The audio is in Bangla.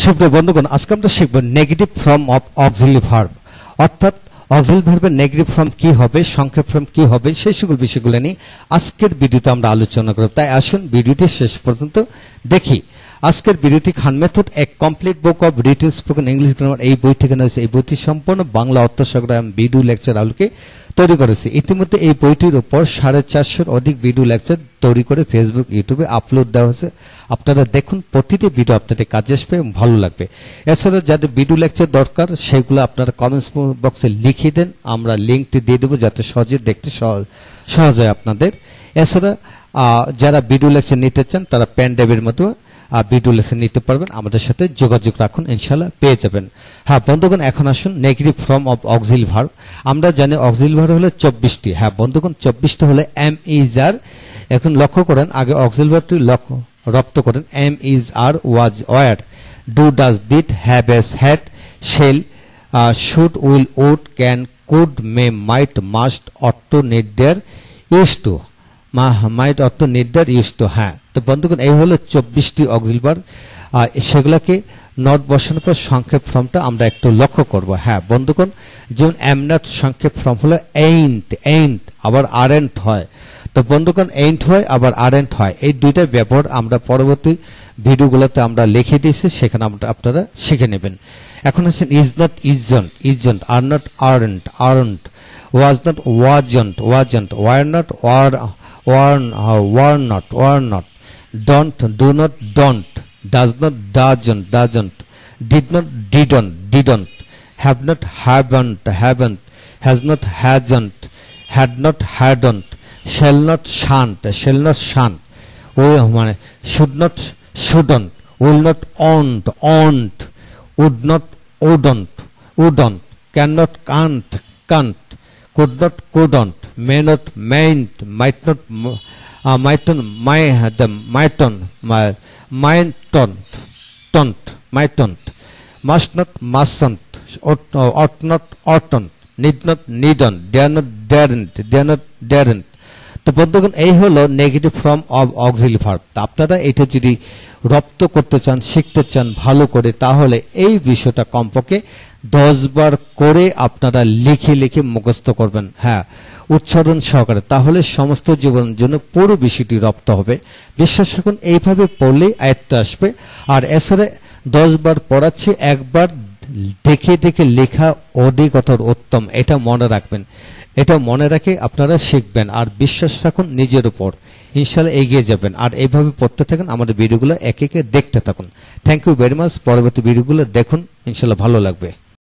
সুপ্রিয় বন্ধুগণ, আজকে আমরা শিখব negative form of auxiliary verb, অর্থাৎ অক্সিলারি ভার্বের নেগেটিভ ফর্ম কি হবে, সংক্ষেপ ফর্ম কি হবে, সেই সকল বিষয়গুলো নিয়ে আজকের ভিডিওতে আমরা আলোচনা করব। তাই আসুন ভিডিওটি শেষ পর্যন্ত দেখি। আজকের ভিডিওটি খান মেথড এক complete book of written spoken English grammar এই বই থেকে নিয়েছে। এই বইটি সম্পূর্ণ বাংলা অর্থ সংগ্রহ ভিডিও লেকচার আলোকে তৈরি করেছে। ইতিমধ্যে এই বইটির উপর 450-এর অধিক ভিডিও লেকচার তৈরি করে ফেসবুক, ইউটিউবে আপলোড দেওয়া হয়েছে। আপনারা দেখুন, প্রতিটি ভিডিও আপনাদের কাজে আসবে এবং ভালো লাগবে। এছাড়া যাদের ভিডিও লেকচার দরকার সেগুলো আপনারা কমেন্টস বক্সে লিখে দেন, আমরা লিঙ্কটি দিয়ে দেবো যাতে সহজে দেখতে সহজ হয় আপনাদের। এছাড়া যারা ভিডিও লেকচার নিতে চান তারা পেন ড্রাইভের মতো ভিডিও লেকচার নিতে পারবেন, আমাদের সাথে যোগাযোগ রাখুন, ইনশাআল্লাহ পেয়ে যাবেন। হ্যাঁ বন্ধুগণ, এখন আসুন negative form of auxiliary verb. আমরা জানি অক্সিলারি ভার্ব হলো 24টি। হ্যাঁ বন্ধুগণ, 24টা হলো এম ইজ আর। এখন লক্ষ্য করেন, আগে অক্সিলারি ভার্বটি রপ্ত করেন। Am is are, was were, do does did, have has had, shall should will would, can could, may might, must, ought to, need dare, used to. Might অর্থ নিড দেয়ার, ইউজ টু। হ্যাঁ, তো বন্ধুগণ এই হলো 24টি অক্সিলারি ভার্ব। সেগুলোকে নট বসানোর পর সংক্ষেপ ফর্মটা আমরা একটু লক্ষ্য করব। হ্যাঁ বন্ধুগণ, যেমন এম নট সংক্ষেপ ফর্ম হলো এইন্ট, এইন্ট আবার আরেন্ট হয়। তো বন্ধুগণ এইন্ট হয় আবার আরেন্ট হয়, এই দুইটা ব্যবহার আমরা পরবর্তী ভিডিওগুলোতে আমরা লিখে দিয়েছি, সেখানে আপনারা শিখে নেবেন। এখন হচ্ছেন is not, isn't, isn't, are not, aren't, aren't, was not, wasn't, wasn't, were not, were not, were not, don't, do not, don't, does not, doesn't, did not, didn't, have not, haven't, has not, hasn't, had not, hadn't, shall not, shan't, should not, shouldn't, will not, own't, would not, wouldn't, cannot, can't, could not, couldn't, may not, mayn't, mightn't, must not, mustn't, ought not, oughtn't, need not, needn't, dare not, daren't। তো বন্ধুগণ এই হলো negative form of auxiliary verb. আপনারা এটা যদি রপ্ত করতে চান, শিখতে চান ভালো করে, তাহলে এই বিষয়টা কমপক্ষে 10 বার করে আপনারা লিখে লিখে মুখস্থ করবেন। হ্যাঁ, উচ্চারণ সহকারে, তাহলে সমস্ত জীবনের জন্য পুরো বিষয়টি রপ্ত হবে। বিশ্বাস রাখুন, এইভাবে পড়লেই আয়ত্ত আসবে। আর এছাড়া 10 বার পড়াচ্ছি, একবার দেখে দেখে লেখা অধিকতর উত্তম, এটা মনে রাখবেন। এটা মনে রাখে আপনারা শিখবেন আর বিশ্বাস রাখুন নিজের উপর, ইনশাআল্লাহ এগিয়ে যাবেন। আর এইভাবে পড়তে থাকুন, আমাদের ভিডিওগুলো একে একে দেখতে থাকুন। Thank you very much. পরবর্তী ভিডিওগুলো দেখুন, ইনশাআল্লাহ ভালো লাগবে।